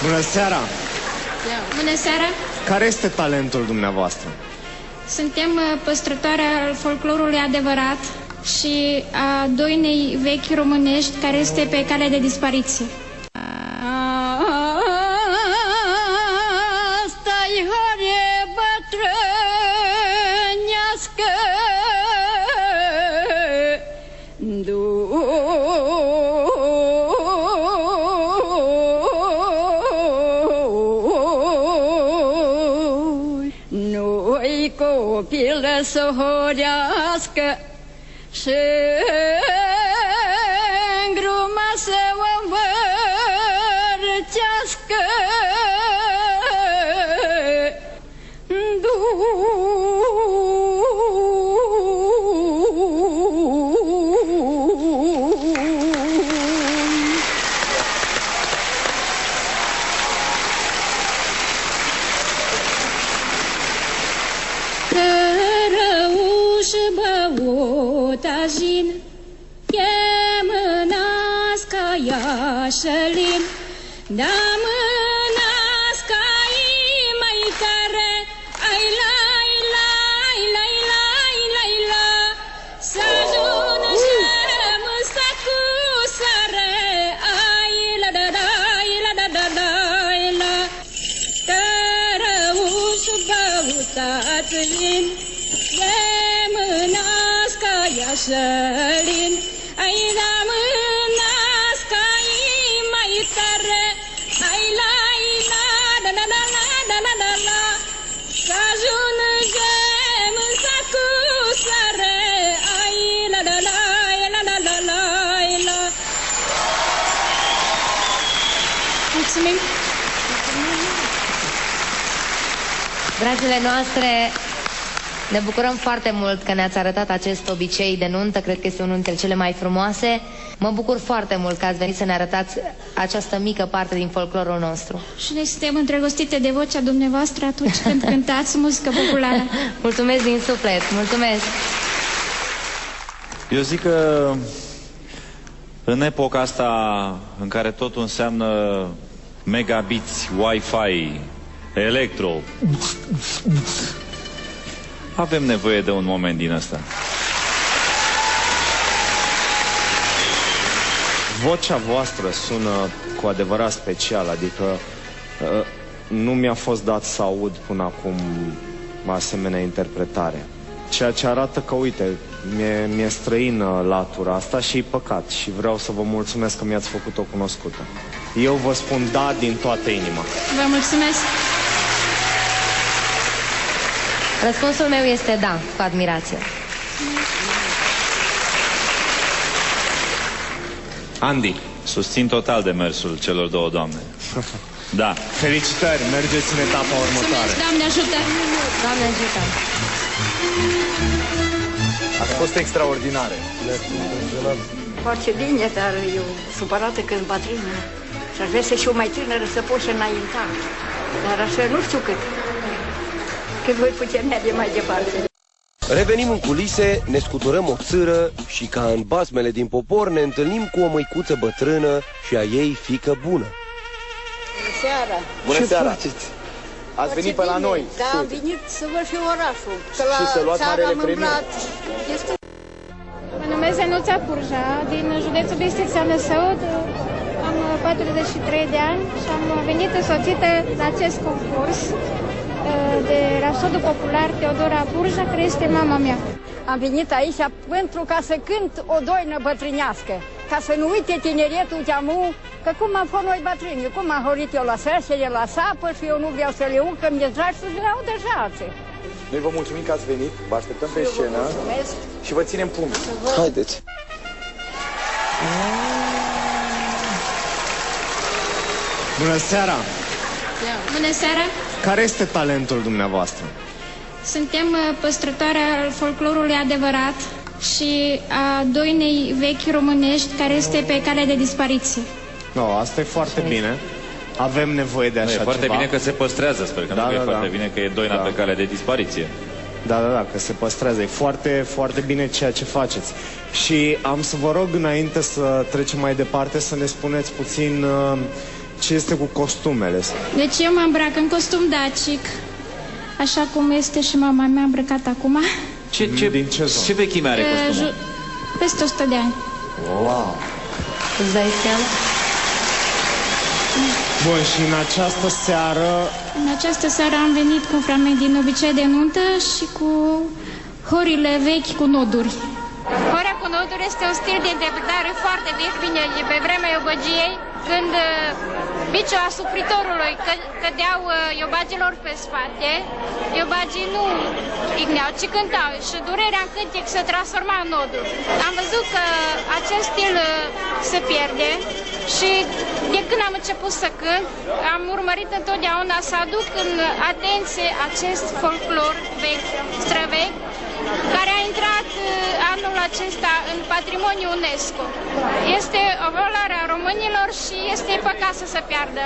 Bună seara! Bună seara! Care este talentul dumneavoastră? Suntem păstrătoare al folclorului adevărat și a doinei vechi românești care este pe cale de dispariție. Asta-i hare bătrânească, nu-i copil să horească și îngruma să o învârtească. Cărăuș băutăjin, e mânească iașălin, da mânească-i mai tare, ai lai, lai, lai, lai, lai, la, să ajună și-mâsa cu sare, ai la da da, la da da da, la. Cărăuș băutăjin, e mânească iașălin, ai la mânească-i mai tare, ai lai, la, da da da la, da la da la, să ajungem însă cu sare, ai la da la, la da da la, la. Mulțumim! Dragile noastre, ne bucurăm foarte mult că ne-ați arătat acest obicei de nuntă. Cred că este unul dintre cele mai frumoase. Mă bucur foarte mult că ați venit să ne arătați această mică parte din folclorul nostru. Și noi suntem îndrăgostite de vocea dumneavoastră atunci când cântați muzică populară. Mulțumesc din suflet, mulțumesc! Eu zic că în epoca asta în care totul înseamnă megabiți, Wi-Fi, electro, avem nevoie de un moment din ăsta. Vocea voastră sună cu adevărat special, adică nu mi-a fost dat să aud până acum asemenea interpretare. Ceea ce arată că, uite, mi-e străină latura asta și e păcat și vreau să vă mulțumesc că mi-ați făcut-o cunoscută. Eu vă spun da din toată inima. Vă mulțumesc! Răspunsul meu este da, cu admirație. Andy. Susțin total demersul celor două doamne. Da. Felicitări, mergeți în etapa următoare. Mulțumesc, Doamne ajută! Doamne ajută! Ați fost extraordinare. Foarte bine, dar eu supărată că sunt bătrână și aș vrea să fiu mai tânără să pot și înainta. Dar așa nu știu cât voi putea merge mai departe. Revenim în culise, ne scuturăm o țâră și ca în basmele din popor ne întâlnim cu o măicuță bătrână și a ei fiică bună. Bună seara! Bună seara! Faceți? Ați venit pe la noi. Da, am venit să văd și orașul. Că Și să luați marele premiu. Mă numesc Zenuța Purja, din județul Bistrița Năsăud. Am 43 de ani și am venit însoțită la acest concurs de Rapsodul Popular Teodora Purja, care este mama mea. Am venit aici pentru ca să cânt o doină bătrânească, ca să nu uite tineretul de-amu, că cum am fost noi bătrâni, cum am horit eu la sărsele, la sapă și eu nu vreau să le urc, că mi-e dragi să le au deja alții. Noi vă mulțumim că ați venit, vă așteptăm pe scenă și vă ținem pumni. Haideți! Bună seara! Bună seara! Care este talentul dumneavoastră? Suntem păstrătoare al folclorului adevărat și a doinei vechi românești care este pe cale de dispariție. No, asta e foarte bine. Avem nevoie de așa ceva. E foarte bine că se păstrează, sper că nu e foarte bine că e doina pe cale de dispariție. Da, că se păstrează. E foarte, foarte bine ceea ce faceți. Și am să vă rog, înainte să trecem mai departe, să ne spuneți puțin ce este cu costumele? Deci eu mă îmbrac în costum dacic, așa cum este și mama mea îmbrăcat acum. Din ce zonă? Ce vechime are costumul? Peste 100 de ani. Wow! Îți dai seama? Bun, și în această seară... În această seară am venit cu un fragment din Obicei de nuntă și cu horile vechi cu noduri. Horea cu noduri este un stil de interpretare foarte vechi, bine, de pe vremea iobăgiei, când biciul asupritorului cădeau iobagilor pe spate, iobagii nu igneau, ci cântau și durerea în cântec se transforma în noduri. Am văzut că acest stil se pierde și de când am început să cânt, am urmărit întotdeauna să aduc în atenție acest folclor vechi, străvechi, care a intrat anul acesta în patrimoniul UNESCO. Este o valoare a românilor și este păcat să se piardă.